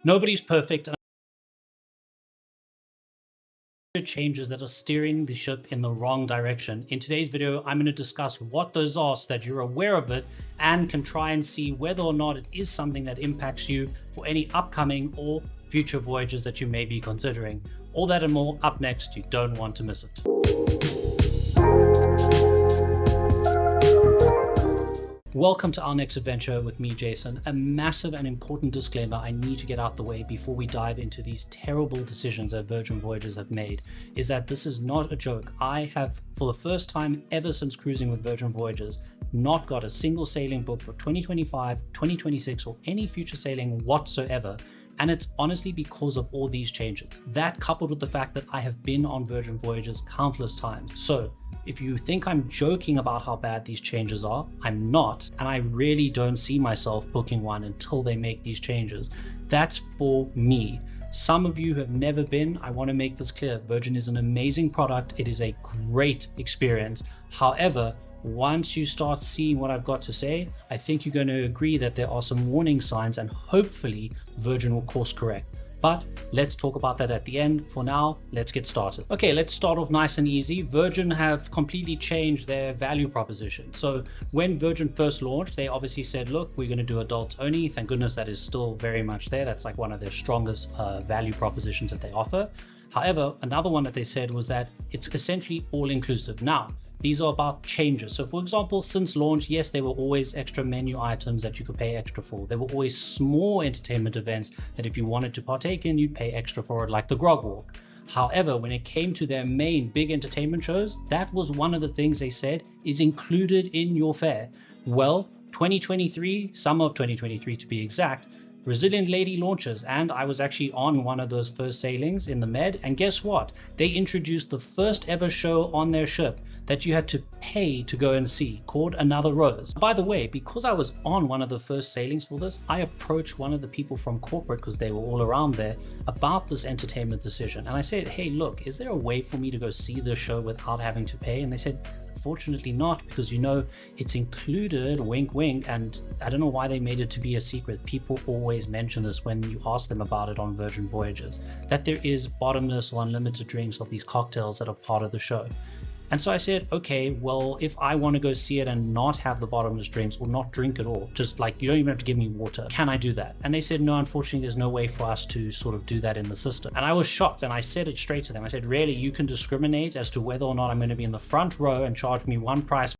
Nobody's perfect. Changes that are steering the ship in the wrong direction. In today's video, I'm going to discuss what those are so that you're aware of it and can try and see whether or not it is something that impacts you for any upcoming or future voyages that you may be considering. All that and more up next. You don't want to miss it. Welcome to our next adventure with me, Jason. A massive and important disclaimer I need to get out the way before we dive into these terrible decisions that Virgin Voyages have made is that this is not a joke. I have, for the first time ever since cruising with Virgin Voyages, not got a single sailing book for 2025, 2026 or any future sailing whatsoever. And it's honestly because of all these changes. That coupled with the fact that I have been on Virgin Voyages countless times. So if you think I'm joking about how bad these changes are, I'm not. And I really don't see myself booking one until they make these changes. That's for me. Some of you have never been. I want to make this clear. Virgin is an amazing product. It is a great experience. However, once you start seeing what I've got to say, I think you're going to agree that there are some warning signs and hopefully Virgin will course correct. But let's talk about that at the end. For now, let's get started. Okay, let's start off nice and easy. Virgin have completely changed their value proposition. So when Virgin first launched, they obviously said, look, we're going to do adults only. Thank goodness that is still very much there. That's like one of their strongest value propositions that they offer. However, another one that they said was that it's essentially all inclusive. Now, these are about changes. So for example, since launch, yes, there were always extra menu items that you could pay extra for. There were always small entertainment events that if you wanted to partake in, you'd pay extra for it, like the Grog Walk. However, when it came to their main big entertainment shows, that was one of the things they said is included in your fare. Well, 2023, summer of 2023 to be exact, Brazilian Lady launches, and I was actually on one of those first sailings in the Med, and guess what? They introduced the first ever show on their ship that you had to pay to go and see, called Another Rose. By the way, because I was on one of the first sailings for this, I approached one of the people from corporate, because they were all around there, about this entertainment decision. And I said, hey, look, is there a way for me to go see the show without having to pay? And they said, fortunately not, because you know it's included, wink wink, and I don't know why they made it to be a secret. People always mention this when you ask them about it on Virgin Voyages, that there is bottomless or unlimited drinks of these cocktails that are part of the show. And so I said, okay, well, if I want to go see it and not have the bottomless drinks or not drink at all, just like you don't even have to give me water, can I do that? And they said, no, unfortunately, there's no way for us to sort of do that in the system. And I was shocked, and I said it straight to them. I said, really, you can discriminate as to whether or not I'm going to be in the front row and charge me one price,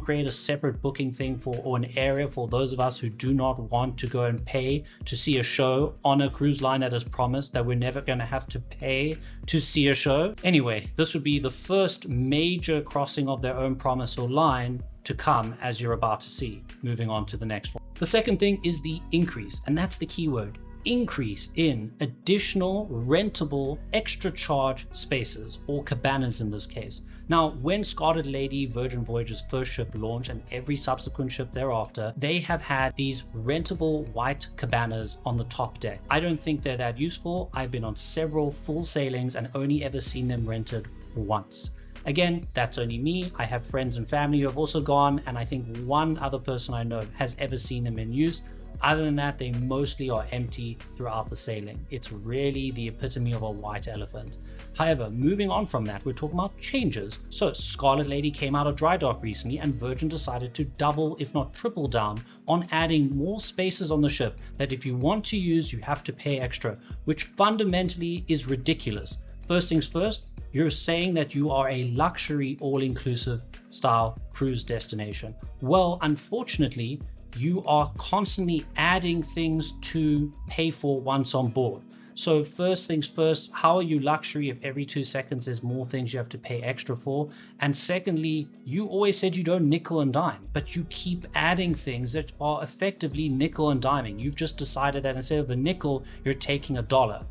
create a separate booking thing for, or an area for those of us who do not want to go and pay to see a show on a cruise line that has promised that we're never going to have to pay to see a show. Anyway, this would be the first major crossing of their own promise or line to come, as you're about to see. Moving on to the next one. The second thing is the increase, and that's the key word. Increase in additional rentable extra charge spaces, or cabanas in this case. Now, when Scarlet Lady Virgin Voyages first ship launched and every subsequent ship thereafter, they have had these rentable white cabanas on the top deck. I don't think they're that useful. I've been on several full sailings and only ever seen them rented once. Again, that's only me. I have friends and family who have also gone, and I think one other person I know has ever seen them in use. Other than that, they mostly are empty throughout the sailing. It's really the epitome of a white elephant. However, moving on from that, we're talking about changes. So Scarlet Lady came out of dry dock recently, and Virgin decided to double, if not triple down, on adding more spaces on the ship that if you want to use, you have to pay extra, which fundamentally is ridiculous. First things first, you're saying that you are a luxury all-inclusive style cruise destination. Well, unfortunately, you are constantly adding things to pay for once on board. So first things first, how are you luxury if every 2 seconds there's more things you have to pay extra for? And secondly, you always said you don't nickel and dime, but you keep adding things that are effectively nickel and diming. You've just decided that instead of a nickel, you're taking $1.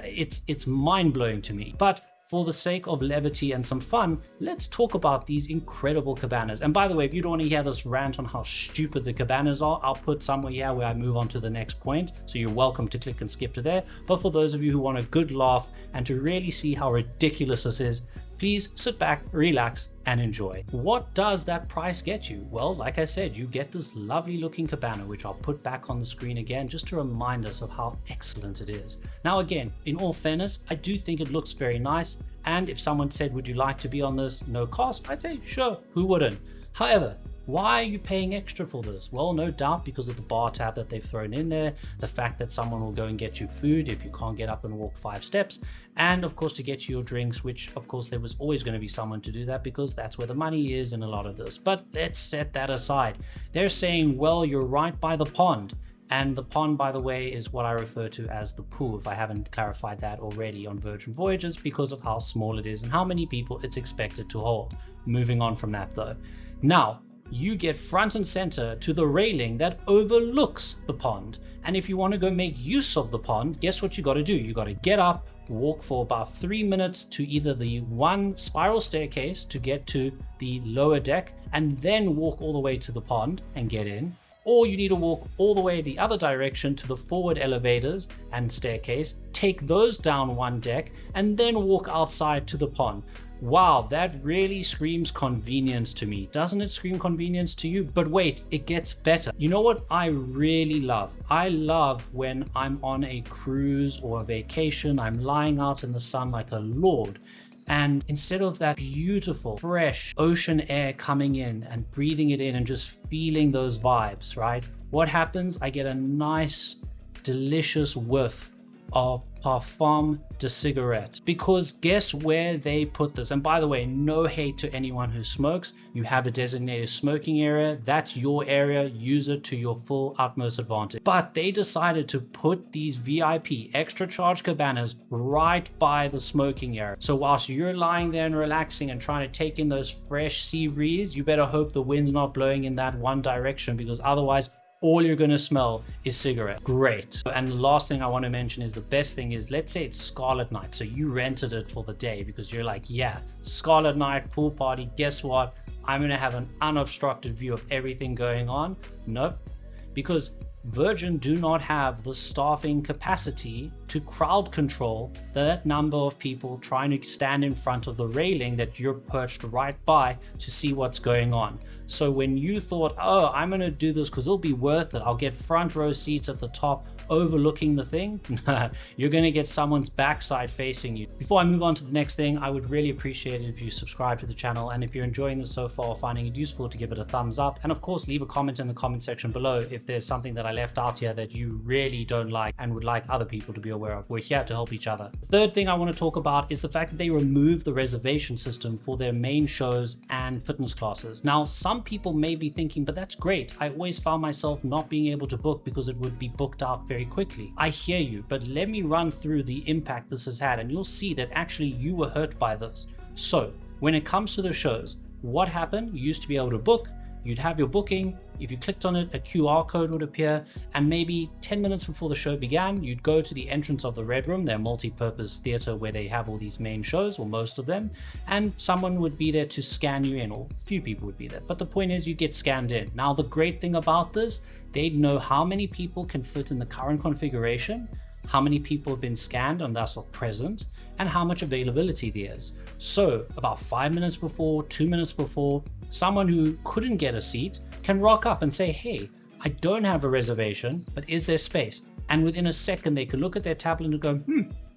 It's mind-blowing to me. But for the sake of levity and some fun, let's talk about these incredible cabanas. And by the way, if you don't want to hear this rant on how stupid the cabanas are, I'll put somewhere here where I move on to the next point. So you're welcome to click and skip to there. But for those of you who want a good laugh and to really see how ridiculous this is, please sit back, relax, and enjoy. What does that price get you? Well, like I said, you get this lovely looking cabana, which I'll put back on the screen again just to remind us of how excellent it is. Now again, in all fairness, I do think it looks very nice, and if someone said, would you like to be on this no cost, I'd say sure, who wouldn't? However, why are you paying extra for this? Well, no doubt because of the bar tab that they've thrown in there, the fact that someone will go and get you food if you can't get up and walk 5 steps, and of course to get you your drinks, which of course there was always going to be someone to do that because that's where the money is in a lot of this. But let's set that aside. They're saying, well, you're right by the pond. And the pond, by the way, is what I refer to as the pool, if I haven't clarified that already on Virgin Voyages, because of how small it is and how many people it's expected to hold. Moving on from that though. Now, you get front and center to the railing that overlooks the pond. And if you want to go make use of the pond, guess what you got to do? You got to get up, walk for about 3 minutes to either the one spiral staircase to get to the lower deck, and then walk all the way to the pond and get in. Or you need to walk all the way the other direction to the forward elevators and staircase, take those down one deck, and then walk outside to the pond. Wow, that really screams convenience to me. Doesn't it scream convenience to you? But wait, it gets better. You know what I really love? I love when I'm on a cruise or a vacation, I'm lying out in the sun like a lord. And instead of that beautiful, fresh ocean air coming in and breathing it in and just feeling those vibes, right? What happens? I get a nice, delicious whiff of parfum de cigarette, because guess where they put this? And by the way, no hate to anyone who smokes. You have a designated smoking area. That's your area. Use it to your full utmost advantage. But they decided to put these VIP extra charge cabanas right by the smoking area. So whilst you're lying there and relaxing and trying to take in those fresh sea breeze, you better hope the wind's not blowing in that one direction, because otherwise all you're going to smell is cigarette. Great. And the last thing I want to mention is the best thing is, let's say it's Scarlet Night. So you rented it for the day because you're like, yeah, Scarlet Night, pool party. Guess what? I'm going to have an unobstructed view of everything going on. Nope. Because Virgin do not have the staffing capacity to crowd control that number of people trying to stand in front of the railing that you're perched right by to see what's going on. So when you thought, oh, I'm going to do this because it'll be worth it, I'll get front row seats at the top overlooking the thing, you're going to get someone's backside facing you. Before I move on to the next thing, I would really appreciate it if you subscribe to the channel, and if you're enjoying this so far, finding it useful, to give it a thumbs up, and of course leave a comment in the comment section below if there's something that I left out here that you really don't like and would like other people to be aware of. We're here to help each other. The third thing I want to talk about is the fact that they removed the reservation system for their main shows and fitness classes. Now, some people may be thinking, but that's great. I always found myself not being able to book because it would be booked out very quickly. I hear you, but let me run through the impact this has had, and you'll see that actually you were hurt by this. So when it comes to the shows, what happened? You used to be able to book. You'd have your booking. If you clicked on it, a QR code would appear, and maybe 10 minutes before the show began, you'd go to the entrance of the Red Room, their multi-purpose theater where they have all these main shows, or most of them, and someone would be there to scan you in, or a few people would be there. But the point is, you get scanned in. Now, the great thing about this, they'd know how many people can fit in the current configuration, how many people have been scanned and thus are present, and how much availability there is. So about 5 minutes before, 2 minutes before, someone who couldn't get a seat can rock up and say, hey, I don't have a reservation, but is there space? And within a second, they can look at their tablet and go,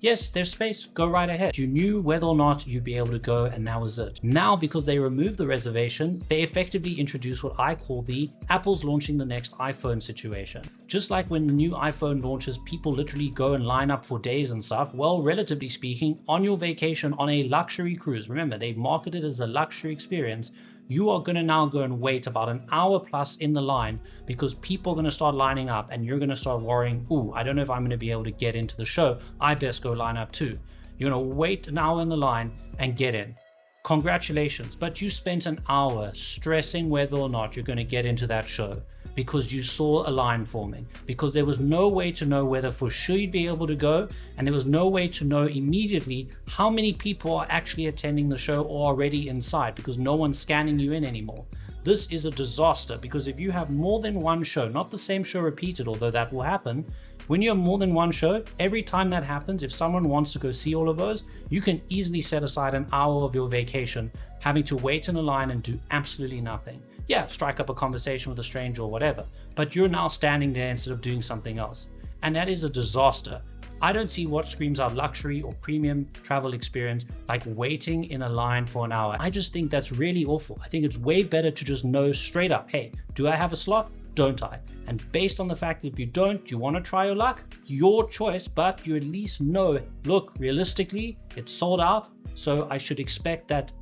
yes, there's space, go right ahead. You knew whether or not you'd be able to go, and that was it. Now, because they removed the reservation, they effectively introduced what I call the Apple's launching the next iPhone situation. Just like when the new iPhone launches, people literally go and line up for days and stuff. Well, relatively speaking, on your vacation on a luxury cruise, remember, they market it as a luxury experience, you are going to now go and wait about an hour plus in the line because people are going to start lining up, and you're going to start worrying, ooh, I don't know if I'm going to be able to get into the show. I best go line up too. You're going to wait an hour in the line and get in. Congratulations, but you spent an hour stressing whether or not you're going to get into that show because you saw a line forming, because there was no way to know whether for sure you'd be able to go, and there was no way to know immediately how many people are actually attending the show or already inside, because no one's scanning you in anymore. This is a disaster, because if you have more than one show, not the same show repeated, although that will happen, When you have more than one show, every time that happens, if someone wants to go see all of those, you can easily set aside an hour of your vacation having to wait in a line and do absolutely nothing. Yeah, strike up a conversation with a stranger or whatever, but you're now standing there instead of doing something else. And that is a disaster. I don't see what screams out luxury or premium travel experience like waiting in a line for an hour. I just think that's really awful. I think it's way better to just know straight up, hey, do I have a slot? Don't I? And based on the fact that if you don't, you want to try your luck, your choice, but you at least know, look, realistically, it's sold out, so I should expect that,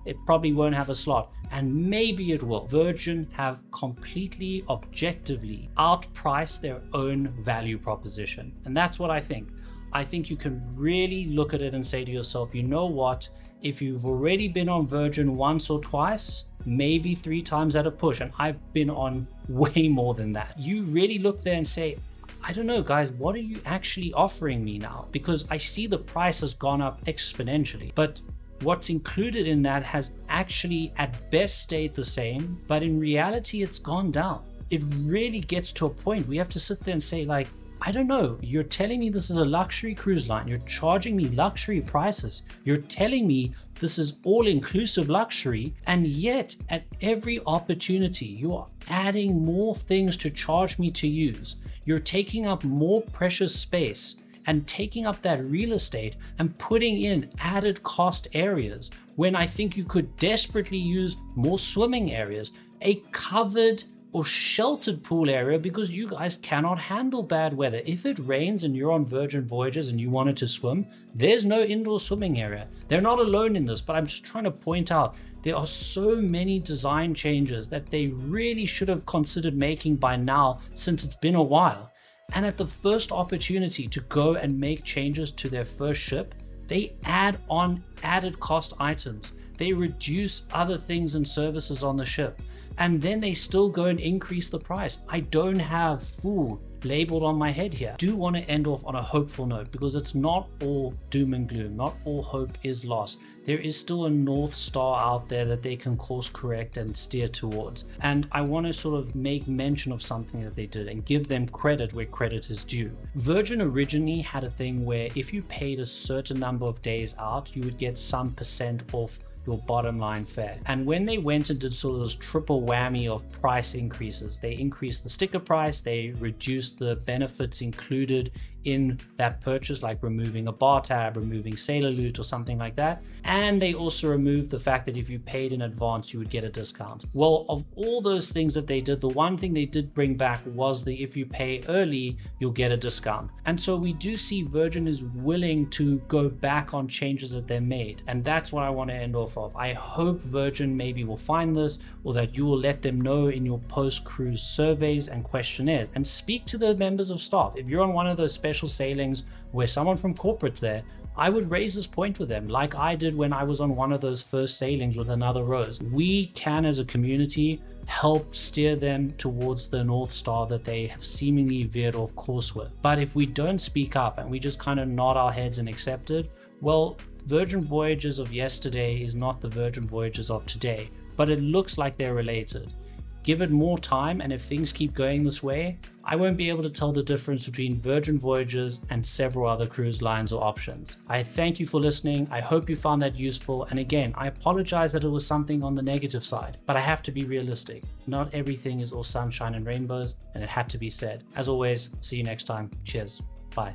it probably won't have a slot. And maybe it will. Virgin have completely objectively outpriced their own value proposition. And that's what I think. I think you can really look at it and say to yourself, you know what? If you've already been on Virgin once or twice, maybe 3 times at a push, and I've been on way more than that, you really look there and say, I don't know, guys, what are you actually offering me now? Because I see the price has gone up exponentially, but what's included in that has actually at best stayed the same, but in reality, it's gone down. It really gets to a point we have to sit there and say, like, I don't know, you're telling me this is a luxury cruise line, you're charging me luxury prices, you're telling me this is all-inclusive luxury, and yet at every opportunity you're adding more things to charge me to use. You're taking up more precious space and taking up that real estate and putting in added cost areas when I think you could desperately use more swimming areas, a covered or sheltered pool area, because you guys cannot handle bad weather. If it rains and you're on Virgin Voyages and you wanted to swim, there's no indoor swimming area. They're not alone in this, but I'm just trying to point out there are so many design changes that they really should have considered making by now, since it's been a while. And at the first opportunity to go and make changes to their first ship, they add on added cost items. They reduce other things and services on the ship. And then they still go and increase the price. I don't have food labeled on my head here. I do want to end off on a hopeful note, because it's not all doom and gloom. Not all hope is lost. There is still a North Star out there that they can course correct and steer towards. And I want to sort of make mention of something that they did and give them credit where credit is due. Virgin originally had a thing where if you paid a certain number of days out, you would get some percent off your bottom line fare. And when they went and did sort of this triple whammy of price increases, they increased the sticker price, they reduced the benefits included in that purchase, like removing a bar tab, removing sailor loot or something like that. And they also removed the fact that if you paid in advance, you would get a discount. Well, of all those things that they did, the one thing they did bring back was the if you pay early, you'll get a discount. And so we do see Virgin is willing to go back on changes that they made. And that's what I want to end off of. I hope Virgin maybe will find this, or that you will let them know in your post-cruise surveys and questionnaires, and speak to the members of staff. If you're on one of those special sailings where someone from corporate's there, I would raise this point with them, like I did when I was on one of those first sailings with another Rose. We can, as a community, help steer them towards the North Star that they have seemingly veered off course with. But if we don't speak up and we just kind of nod our heads and accept it, well, Virgin Voyages of yesterday is not the Virgin Voyages of today, but it looks like they're related. Give it more time, and if things keep going this way, I won't be able to tell the difference between Virgin Voyages and several other cruise lines or options. I thank you for listening. I hope you found that useful. And again, I apologize that it was something on the negative side, but I have to be realistic. Not everything is all sunshine and rainbows, and it had to be said. As always, see you next time. Cheers. Bye.